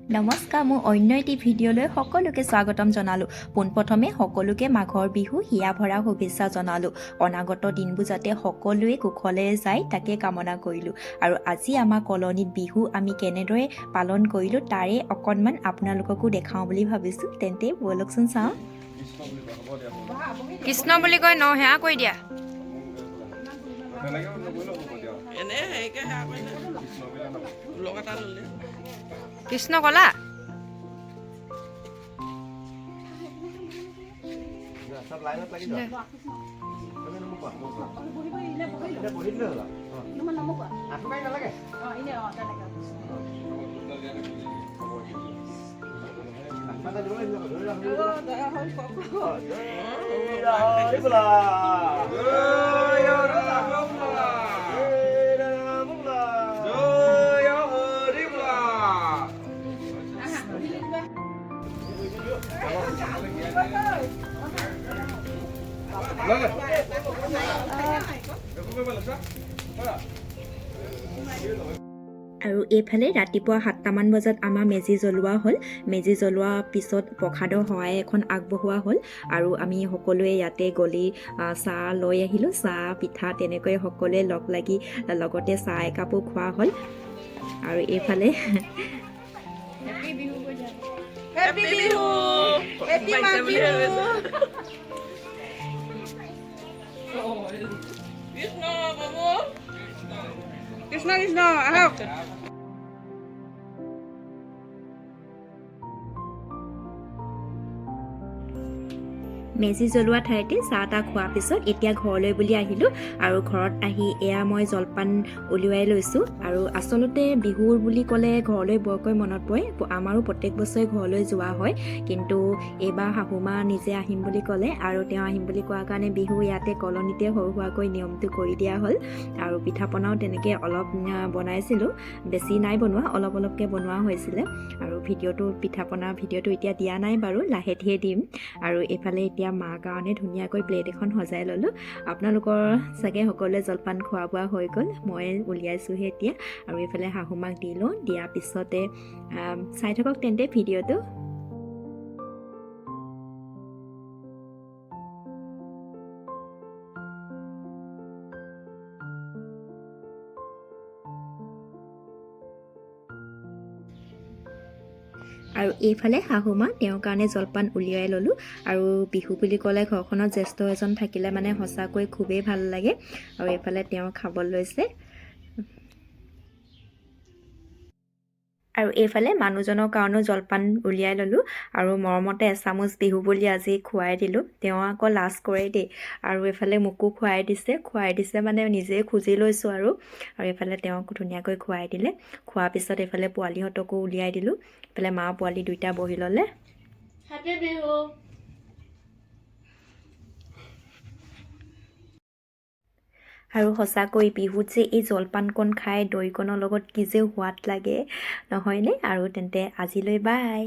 নমস্কাৰ মোৰ অন্য এটি ভিডিঅ'লৈ সকলোকে স্বাগতম জনালোঁ পোনপ্ৰথমে সকলোকে মাঘৰ বিহু হিয়া ভৰা শুভেচ্ছা জনালোঁ অনাগত দিনবোৰ যাতে সকলোৱে কুশলে যায় তাকে কামনা কৰিলোঁ আৰু আজি আমাৰ কলনীত বিহু আমি কেনেদৰে পালন কৰিলোঁ তাৰে অকণমান আপোনালোককো দেখাওঁ বুলি ভাবিছোঁ তেন্তে ব'লকচোন চাওঁ কৃষ্ণ বুলি কয় ন সেয়া কৈ দিয়া কৃষ্ণ কলা আৰু এইফালে ৰাতিপুৱা 7টামান বজাত আমাৰ মেজি জ্বলোৱা হ'ল মেজি জ্বলোৱাৰ পিছত প্ৰসাদৰ শৰাই এখন আগবঢ়োৱা হ'ল আৰু আমি সকলোৱে ইয়াতে গলি চাহ লৈ আহিলোঁ চাহ পিঠা তেনেকৈ সকলোৱে লগ লাগি লগতে চাহ একাপো খোৱা হ'ল আৰু এইফালে কৃষ্ণ কৃষ্ণ আহক মেজি জ্বলোৱা ঠাইতে চাহ তাহ খোৱাৰ পিছত এতিয়া ঘৰলৈ বুলি আহিলোঁ আৰু ঘৰত আহি এয়া মই জলপান উলিয়াই লৈছোঁ আৰু আচলতে বিহুৰ বুলি ক'লে ঘৰলৈ বৰকৈ মনত পৰে আমাৰো প্ৰত্যেক বছৰে ঘৰলৈ যোৱা হয় কিন্তু এইবাৰ শাহুমা নিজে আহিম বুলি ক'লে আৰু তেওঁ আহিম বুলি কোৱাৰ কাৰণে বিহু ইয়াতে কলনীতে সৰু সুৰাকৈ নিয়মটো কৰি দিয়া হ'ল আৰু পিঠা পনাও তেনেকৈ অলপ বনাইছিলোঁ বেছি নাই বনোৱা অলপকৈ বনোৱা হৈছিলে আৰু পিঠা পনাৰ ভিডিঅ'টো এতিয়া দিয়া নাই বাৰু লাহে ধীৰে দিম আৰু এইফালে এতিয়া মাৰ কাৰণে ধুনীয়াকৈ প্লেট এখন সজাই ল'লোঁ আপোনালোকৰ চাগে সকলোৱে জলপান খোৱা বোৱা হৈ গ'ল মই উলিয়াইছোঁহে এতিয়া আৰু এইফালে শাহুমাক দি লওঁ দিয়াৰ পিছতে চাই থাকক তেন্তে ভিডিঅ'টো আৰু এইফালে শাহুমা তেওঁৰ কাৰণে জলপান উলিয়াই ল'লোঁ আৰু বিহু বুলি ক'লে ঘৰখনত জ্যেষ্ঠ এজন থাকিলে মানে সঁচাকৈ খুবেই ভাল লাগে আৰু এইফালে তেওঁ খাব লৈছে আৰু এইফালে মানুহজনৰ কাৰণেও জলপান উলিয়াই ল'লোঁ আৰু মৰমতে এচামুচ বিহু বুলি আজি খুৱাই দিলোঁ তেওঁ আকৌ লাজ কৰে দেই আৰু এইফালে মোকো খুৱাই দিছে মানে নিজেই খুজি লৈছোঁ আৰু এইফালে তেওঁক ধুনীয়াকৈ খুৱাই দিলে খোৱাৰ পিছত এইফালে পোৱালিহঁতকো উলিয়াই দিলোঁ এইফালে মা পোৱালি দুইটা বহি ল'লে হেপী বিহু আৰু সঁচাকৈ বিহুত যে এই জলপানকণ খাই দৈকণৰ লগত কি যে সোৱাদ লাগে নহয়নে আৰু তেন্তে আজিলৈ বাই